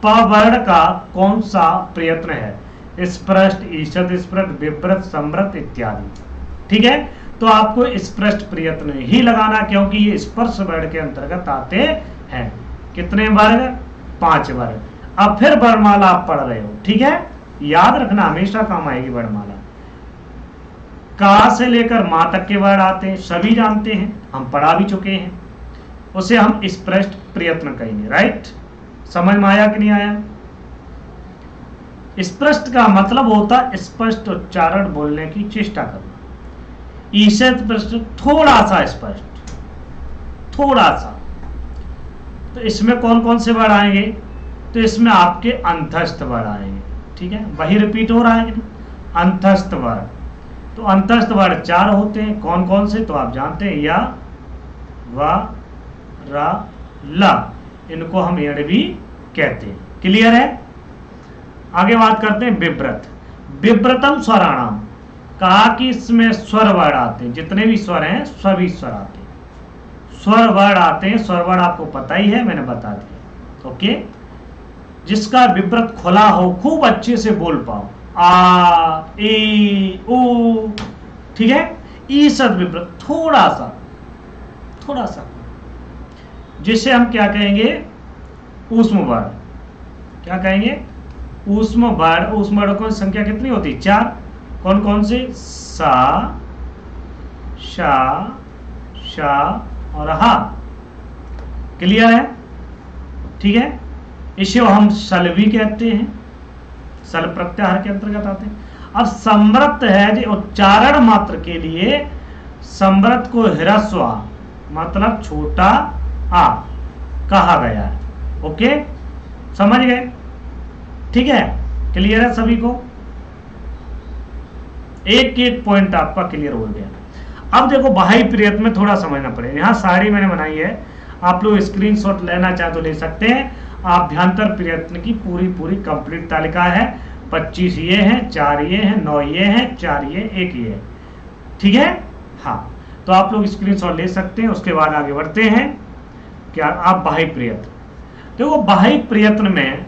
प वर्ण का कौन सा प्रयत्न है, स्पष्ट, ईषद स्पष्ट, विव्रत, समृत इत्यादि, ठीक है। तो आपको स्पष्ट प्रयत्न ही लगाना क्योंकि ये स्पर्श वर्ण के अंतर्गत आते हैं। कितने वर्ग 5 वर्ग। अब फिर वर्णमाला आप पढ़ रहे हो, ठीक है, याद रखना हमेशा काम आएगी वर्णमाला। का से लेकर मां तक के वर्ण आते हैं, सभी जानते हैं, हम पढ़ा भी चुके हैं, उसे हम स्पष्ट प्रयत्न कहेंगे, राइट। समझ में आया कि नहीं आया। स्पष्ट का मतलब होता स्पष्ट उच्चारण बोलने की चेष्टा करना। ईषद स्पष्ट थोड़ा सा स्पष्ट, थोड़ा सा। तो इसमें कौन कौन से वर्ण आएंगे, तो इसमें आपके अंतस्थ वर्ण आएंगे। ठीक है, वही रिपीट हो रहा है कि नहीं, अंतस्थ वर्ण। तो अंतस्थ वर्ण 4 होते हैं, कौन कौन से तो आप जानते हैं, या, वा, रा, ला, इनको हम यण भी कहते हैं। क्लियर है। आगे बात करते हैं विव्रत। विव्रतम स्वराणाम, कहा कि इसमें स्वर वर्ण आते हैं, जितने भी स्वर हैं सभी स्वर आते हैं, स्वर वर्ण आते हैं। स्वर वर्ण आपको पता ही है, मैंने बता दिया। ओके, जिसका विव्रत खुला हो, खूब अच्छे से बोल पाओ, आ, ए, ओ, ठीक है, ई सद विव्रत, थोड़ा सा, जिसे हम क्या कहेंगे, ऊष्म वर्ण। क्या कहेंगे, ऊष्म वर्ण। ऊष्म वर्णों की संख्या कितनी होती है, 4। कौन कौन से, सा, शा, शा और हा। क्लियर है। ठीक है, इसे हम सल भी कहते हैं, सल प्रत्याहार के अंतर्गत आते हैं। अब समृत है जो उच्चारण मात्र के लिए, समृत को ह्रस्व आ, मतलब छोटा आ कहा गया है। ओके, समझ गए। ठीक है, क्लियर है सभी को, एक एक पॉइंट आपका क्लियर हो गया। अब देखो बाह्य प्रयत्न में थोड़ा समझना पड़ेगा। यहाँ सारी मैंने बनाई है, आप लोग स्क्रीनशॉट लेना चाहे तो ले सकते हैं। आभ्यंतर प्रयत्न की पूरी कंप्लीट तालिका है। 25 ये हैं, 4 ये हैं, 9 ये हैं, 4 ये, 1 ये। ठीक है, हाँ, तो आप लोग स्क्रीनशॉट ले सकते हैं। उसके बाद आगे बढ़ते हैं। क्या, आप बाह्य प्रयत्न देखो, बाह्य प्रयत्न में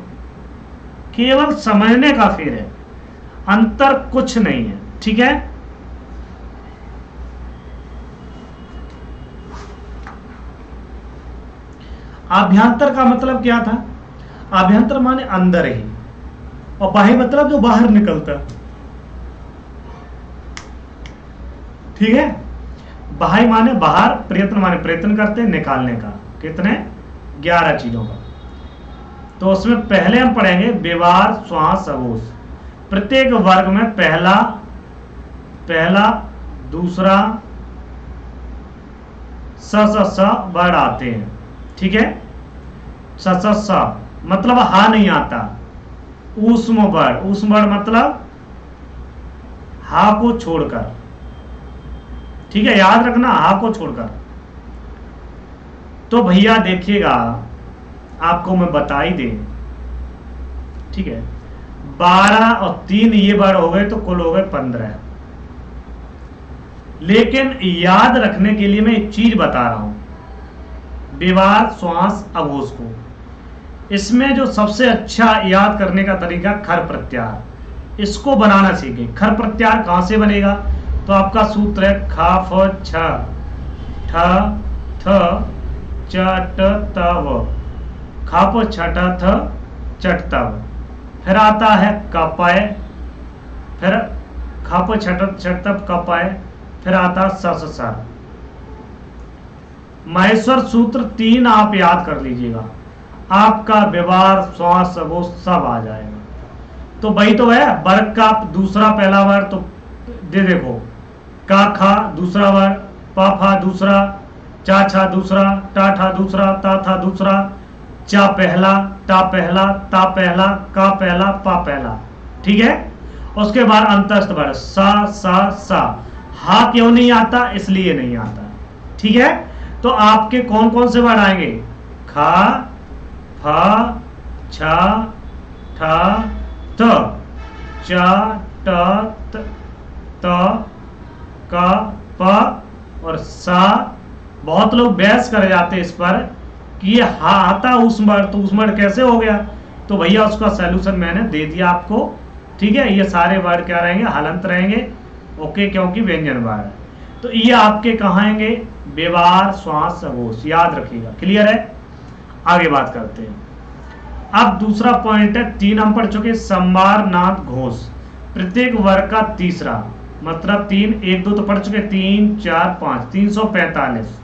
केवल समझने का फेर है, अंतर कुछ नहीं है। ठीक है, आभ्यंतर का मतलब क्या था, आभ्यंतर माने अंदर ही, और बाह्य मतलब जो बाहर निकलता। ठीक है, बाह्य माने बाहर, प्रयत्न माने प्रयत्न करते हैं निकालने का। कितने, 11 चीजों का। तो उसमें पहले हम पढ़ेंगे व्यवहार, श्वास, अघोष। प्रत्येक वर्ग में पहला, दूसरा, स वर्ड आते हैं। ठीक है, स मतलब हा नहीं आता। ऊष्म वर्ड, ऊष्म वर्ड मतलब हा को छोड़कर। ठीक है, याद रखना, हा को छोड़कर। तो भैया देखिएगा, आपको मैं बता ही दे। ठीक है, 12 और 3 ये वर्ड हो गए, तो कुल हो गए 15। लेकिन याद रखने के लिए मैं एक चीज बता रहा हूं, विवाद, श्वास, अघोष को। इसमें जो सबसे अच्छा याद करने का तरीका खर प्रत्याहार, इसको बनाना सीखे। खर प्रत्याहार कहां से बनेगा, तो आपका सूत्र है ख, फ, छ, ठ, थ, च, ट, त, व। ख, फ, छ, ठ, थ, चट, तव। फिर आता है कपय, फिर ख, फ, छ, ठ, चट, तव, कपय। फिर आता स, स। महेश्वर सूत्र 3 आप याद कर लीजिएगा, आपका व्यवहार, श्वास, वो सब आ जाएगा। तो वही तो है, वर्ग का दूसरा पहला वर्ग तो दे देखो, का खा दूसरा वर्ग, पा फा दूसरा, चा छा दूसरा, टा ठा दूसरा, ता था दूसरा, चा पहला, टा पहला, ता पहला, का पहला, पा पहला। ठीक है, उसके बाद अंतस्थ वर्ग सा। हा क्यों नहीं आता, इसलिए नहीं आता। ठीक है, तो आपके कौन कौन से वर्ड आएंगे, खा, फा, छा, ठा, त, चा, ट, त, का, प और सा। बहुत लोग बहस कर जाते इस पर कि ये हा आता ऊष्म वर्ड, तो ऊष्म वर्ड कैसे हो गया। तो भैया उसका सलूशन मैंने दे दिया आपको। ठीक है, ये सारे वर्ड क्या रहेंगे, हलंत रहेंगे। ओके, क्योंकि व्यंजन वर्ड। तो ये आपके कहाँ आएंगे, व्यवहार, श्वास, अघोष, याद रखिएगा। क्लियर है, आगे बात करते हैं। अब दूसरा पॉइंट है, 3 हम पढ़ चुके, संवार, नाद, घोष। प्रत्येक वर्ग का तीसरा, मतलब 3, 1 2 तो पढ़ चुके, 3 4 5, 345।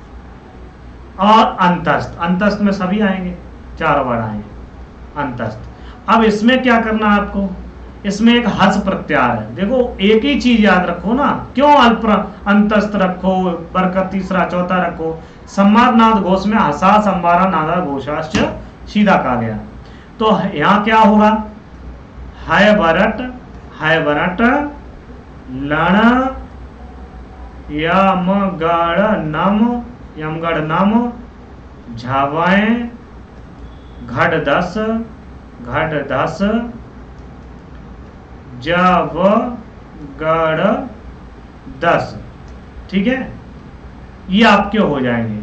और अंतस्थ, अंतस्थ में सभी आएंगे, 4 वर्ड आएंगे अंतस्थ। अब इसमें क्या करना है आपको, इसमें एक हस प्रत्याहार है। देखो एक ही चीज याद रखो ना, क्यों अल्प अंतस्थ रखो, वर्ग का तीसरा चौथा रखो। संवाद, नाद, घोष में हसा, संवारा, नादा, घोषाश्च सीधा कहा गया। तो यहाँ क्या होगा, है बरट लण यमगढ़ नम झावाएं घट दस जव गढ़ दस। ठीक है, ये आपके हो जाएंगे।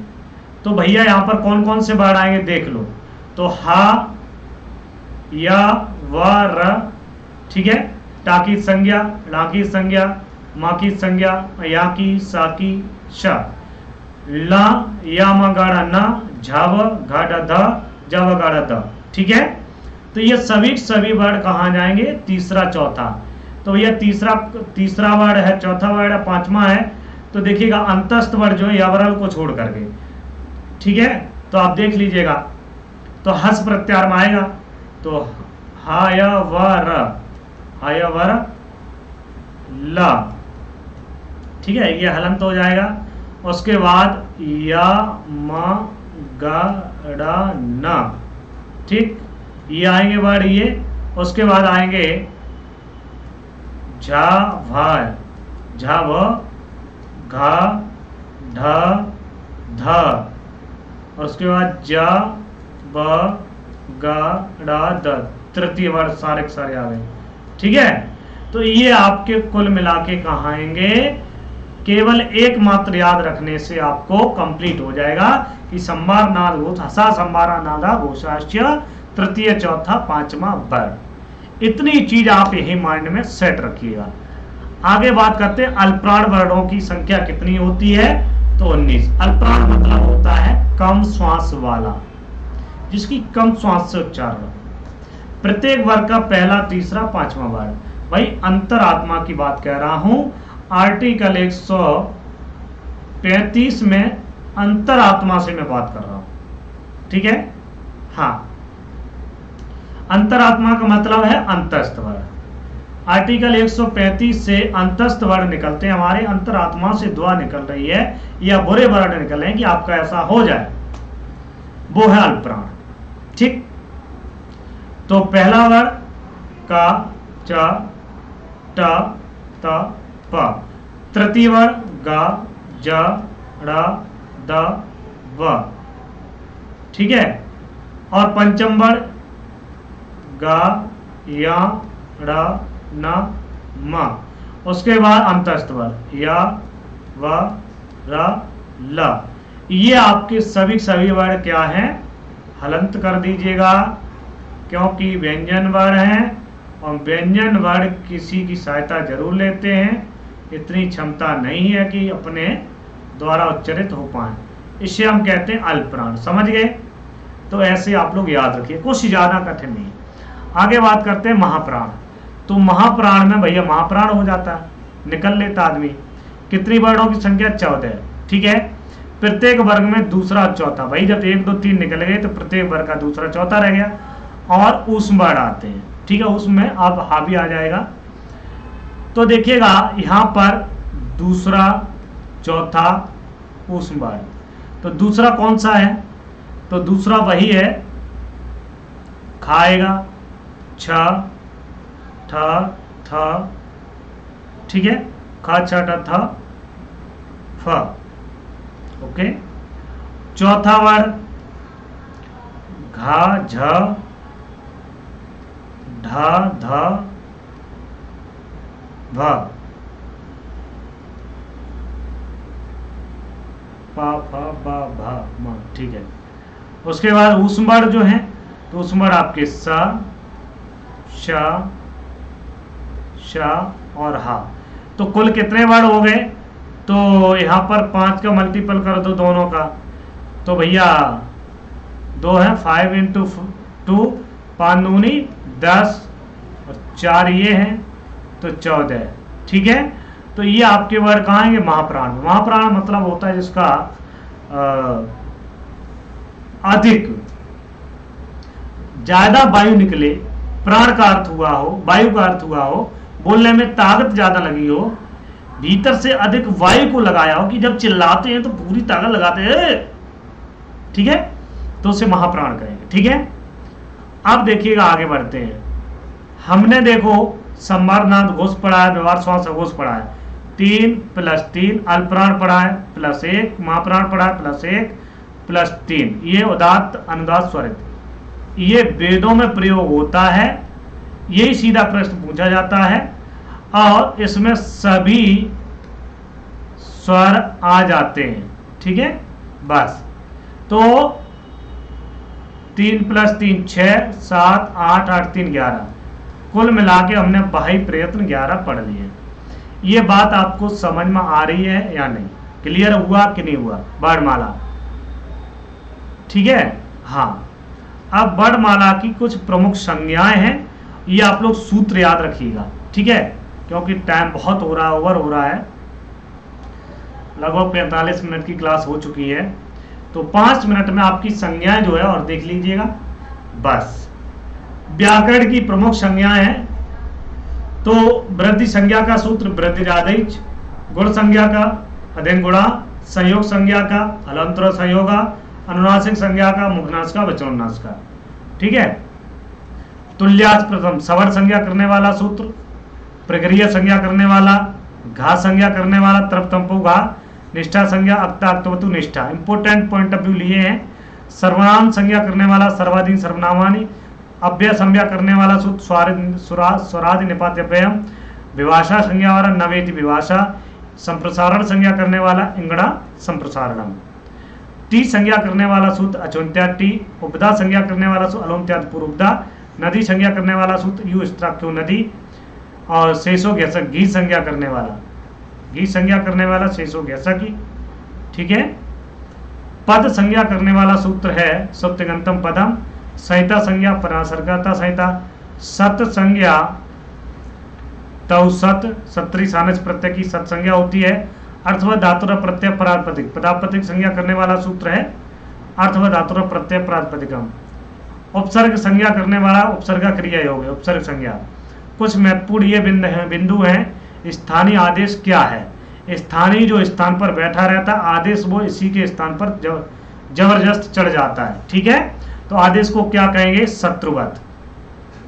तो भैया यहाँ पर कौन कौन से वर्ड आएंगे देख लो। तो हा या व र, ठीक है, टा की संज्ञा, ला की संज्ञा, माँ की संज्ञा, या की, सा की, श, ला या मगाड़ा न, झव घड़ ध, जव गढ़ द। ठीक है, तो ये सभी वर्ड कहाँ जाएंगे, तीसरा चौथा। तो ये तीसरा वर्ड है, चौथा वर्ड है, पांचवा है। तो देखिएगा अंतस्थ वर्ड जो है यवरल को छोड़ करके। ठीक है, तो आप देख लीजिएगा। तो हस प्रत्यार में आएगा, तो हायवर ला, ठीक है, ये हलंत हो जाएगा। उसके बाद या म ग न, ठीक, ये आएंगे वर्ड ये। उसके बाद आएंगे झा भ घा ढ ध, उसके बाद ज ब ग ड द, तृतीय वर्ड सारे के सारे आ गए। ठीक है, तो ये आपके कुल मिला के कहाँ आएंगे, केवल एक मात्र याद रखने से आपको कंप्लीट हो जाएगा कि संभार नाद घोष, हसा संभारा नादा घोषाश्य, तृतीय चौथा पांचवा वर्ड। इतनी चीज आप यही माइंड में सेट रखिएगा। आगे बात करते हैं अल्पप्राण वर्णों की संख्या कितनी होती है। तो 19। अल्पप्राण मतलब होता है कम श्वास वाला, जिसकी कम श्वास से उच्चारण। प्रत्येक वर्ग का पहला, तीसरा, पांचवा वर्ड। भाई अंतरात्मा की बात कह रहा हूं। आर्टिकल 135 में अंतरात्मा से मैं बात कर रहा हूं। ठीक है, हाँ, अंतरात्मा का मतलब है अंतस्थ वर्ड। आर्टिकल 135 से अंतस्थ वर्ड निकलते हैं हमारे, अंतरात्मा से दुआ निकल रही है या बुरे वर्ड निकल रहे हैं कि आपका ऐसा हो जाए, वो है अल्पप्राण। ठीक, तो पहला वर्ड का, च, ट, त, प। तृतीय वर्ड ग, ज, ड़, द, व। ठीक है, और पंचम वर्ड ग, य, ड़, न, म। उसके बाद अंतस्थ वर्ड य, व, र, ल। ये आपके सभी वर्ड क्या हैं, हलंत कर दीजिएगा, क्योंकि व्यंजन वर्ड हैं और व्यंजन वर्ड किसी की सहायता जरूर लेते हैं। इतनी क्षमता नहीं है कि अपने द्वारा उच्चारित हो पाए, इसे हम कहते हैं अल्पप्राण। समझ गए? तो ऐसे आप लोग याद रखिए, कुछ ज्यादा कठिन नहीं। आगे बात करते हैं महाप्राण। तो महाप्राण में भैया महाप्राण हो जाता है, निकल लेता आदमी। कितनी वर्णों की संख्या? 14। ठीक है, प्रत्येक वर्ग में दूसरा चौथा। भाई जब 1 2 3 निकल गए तो प्रत्येक वर्ग का दूसरा चौथा रह गया। और ऊष्म वर्ड आते हैं। ठीक है, उसमें अब हावी आ जाएगा। तो देखिएगा यहां पर दूसरा चौथा ऊष्म वर्ड। तो दूसरा कौन सा है? तो दूसरा वही है, खाएगा, छ, ठ, थ। ठीक है, ख, छ, ठ, थ, फ। ओके, चौथा वर्ड घा, झ, ढ, ध, भ। प, फ, ब, भ, म। ठीक है, उसके बाद ऊष्म वर्ड जो है, तो ऊष्म वर्ड आपके स, श, श और हा। तो कुल कितने वर्ड हो गए? तो यहां पर 5 का मल्टीपल कर दो दोनों का, तो भैया 2 है, 5 × 2, 5 दूनी 10 और 4 ये हैं, तो 14। ठीक है, तो ये आपके वर्ड कहाँ आएंगे? महाप्राण। महाप्राण मतलब होता है जिसका अधिक, ज्यादा वायु निकले, प्राण का अर्थ हुआ हो, वायु का अर्थ हुआ हो, बोलने में ताकत ज्यादा लगी हो, भीतर से अधिक वायु को लगाया हो कि जब चिल्लाते हैं तो पूरी ताकत लगाते हैं। ठीक है, तो उसे महाप्राण कहेंगे। ठीक है, अब देखिएगा आगे बढ़ते हैं। हमने देखो संवारनाद घोष पढ़ा है, व्यवहार श्वास घोष पढ़ा है, 3 + 3, अल्पप्राण पढ़ा है +1, महाप्राण पढ़ा है +1 +3, ये उदात्त अनुदात स्वरित, ये वेदों में प्रयोग होता है, यही सीधा प्रश्न पूछा जाता है और इसमें सभी स्वर आ जाते हैं। ठीक है, बस तो 3 + 3 6, 7 8 8 3 11, कुल मिला के हमने बाह्य प्रयत्न 11 पढ़ लिए। ये बात आपको समझ में आ रही है या नहीं, क्लियर हुआ कि नहीं हुआ वर्णमाला? ठीक है, हाँ। अब वर्णमाला की कुछ प्रमुख संज्ञाएं हैं, ये आप लोग सूत्र याद रखिएगा। ठीक है, क्योंकि टाइम बहुत हो रहा है, ओवर हो रहा है, लगभग 45 मिनट की क्लास हो चुकी है, तो 5 मिनट में आपकी संज्ञाएं जो है और देख लीजिएगा बस। व्याकरण की प्रमुख संज्ञाएं हैं, तो वृद्धि संज्ञा का सूत्र वृद्धिरादेश, गुण संज्ञा का अधीन गुणा, संयोग संज्ञा का हलंतर संयोगा, अनुनासिक संज्ञा का मुखनाश का वचनोन्नास का। ठीक है, तुल्याच प्रथम सवर संज्ञा करने वाला सूत्र, प्रक्रिया संज्ञा करने वाला, घा संज्ञा करने वाला तरफ तंपु घा, निष्ठा संज्ञा अक्ता अक्तवतु निष्ठा, इंपोर्टेंट पॉइंट ऑफ व्यू लिए हैं। सर्वनाम संज्ञा करने वाला सर्वाधीन सर्वनामानी, अव्यय संज्ञा करने वाला सूत्र स्वरादि निपात अव्ययम, विभाषा संज्ञा वाला नवेति विभाषा, संप्रसारण संज्ञा करने वाला इंगड़ा संप्रसारणम, टी संज्ञा करने वाला सूत्र अचोन्त्याद टी, उपदा संज्ञा करने वाला सूत्र अलोन्त्याद पूर्वदा, नदी संज्ञा करने वाला सूत्र यू स्त्राक्यो नदी, और शेषो घैसक घी संज्ञा करने वाला, घी संज्ञा करने वाला शेषो घैसक की। ठीक है, पद संज्ञा करने वाला सूत्र है सप्तगंतम पदम, संहिता संज्ञा परासर्गता संहिता, सत संज्ञा तौ सत, सत्री सानस प्रत्यय की सत संज्ञा होती है, अर्थवा धातुर प्रत्यय प्रातिपदिक, पदापदिक संज्ञा करने वाला सूत्र है अर्थवा धातुर प्रत्यय प्रातिपदिकम, उपसर्ग संज्ञा करने वाला उपसर्ग क्रिया योग है उपसर्ग संज्ञा। कुछ महत्वपूर्ण ये बिंदु हैं। स्थानीय आदेश क्या है? स्थानीय जो स्थान पर बैठा रहता है आदेश, वो इसी के स्थान पर जबरदस्त चढ़ जाता है। ठीक है, तो आदेश को क्या कहेंगे? शत्रुवत,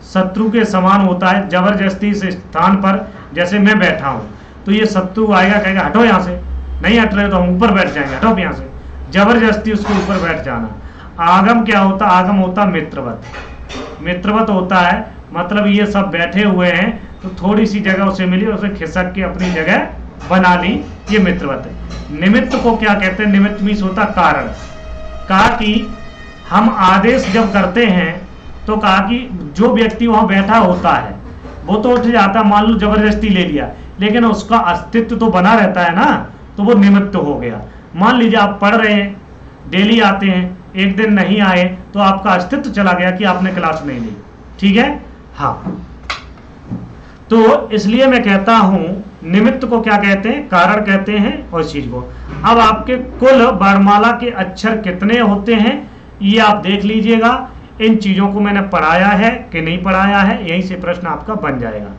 शत्रु के समान होता है। जबरदस्ती इस स्थान पर, जैसे मैं बैठा हूं तो ये शत्रु आएगा, कहेगा हटो यहाँ से, नहीं हट रहे तो हम ऊपर बैठ जाएंगे, हटो यहाँ से, जबरदस्ती उसको ऊपर बैठ जाना। आगम क्या होता? आगम होता मित्रवत, मित्रवत होता है, मतलब ये सब बैठे हुए हैं तो थोड़ी सी जगह उसे मिली, उसे खिसक के अपनी जगह बना ली, ये मित्रवत है। निमित्त को क्या कहते हैं? निमित्त मीन्स होता कारण। कहा कि हम आदेश जब करते हैं तो कहा कि जो व्यक्ति वहां बैठा होता है वो तो उठ जाता, मान लो जबरदस्ती ले लिया, लेकिन उसका अस्तित्व तो बना रहता है ना, तो वो निमित्त हो गया। मान लीजिए आप पढ़ रहे हैं, डेली आते हैं, एक दिन नहीं आए तो आपका अस्तित्व चला गया कि आपने क्लास नहीं ली। ठीक है, हाँ, तो इसलिए मैं कहता हूं निमित्त को क्या कहते हैं? कारण कहते हैं उस चीज को। अब आपके कुल वर्णमाला के अक्षर कितने होते हैं ये आप देख लीजिएगा। इन चीजों को मैंने पढ़ाया है कि नहीं पढ़ाया है, यहीं से प्रश्न आपका बन जाएगा।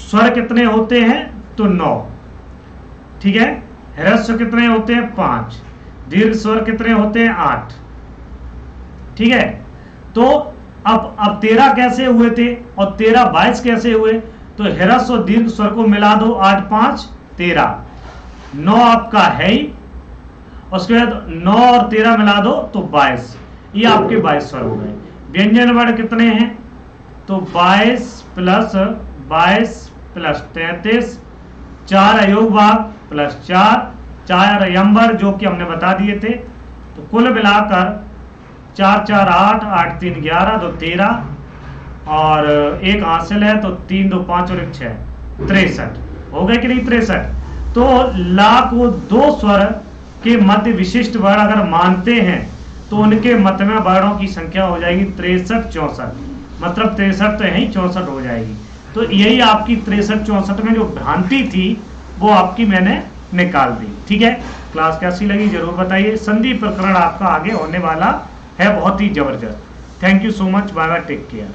स्वर कितने होते हैं? तो 9। ठीक है, ह्रस्व कितने होते हैं? 5। दीर्घ स्वर कितने होते हैं? 8। ठीक है, तो अब 13 कैसे हुए थे और 13 22 कैसे हुए? तो ह्रस्व और दीर्घ स्वर को मिला दो, 8 5 13, 9 आपका है ही, उसके बाद 9 और 13 मिला दो तो 22, ये आपके 22 स्वर हो गए। व्यंजन वर्ण कितने हैं? तो 22 प्लस 33, 4 अयोग भाग प्लस 4 यंबर जो कि हमने बता दिए थे, तो कुल मिलाकर 4 4 8 8 3 11 2 13 और एक हासिल है तो 3 2 5 और 1 6 63 हो गए कि नहीं? 63। तो ला को 2 स्वर के मध्य विशिष्ट वर्ण अगर मानते हैं तो उनके मध्य में वर्णों की संख्या हो जाएगी 63 64, मतलब 63 तो यही 64 हो जाएगी। तो यही आपकी 63 64 में जो भ्रांति थी वो आपकी मैंने निकाल दी। ठीक है, क्लास कैसी लगी जरूर बताइए। संधि प्रकरण आपका आगे होने वाला है बहुत ही जबरदस्त। Thank you so much, bye bye, take care.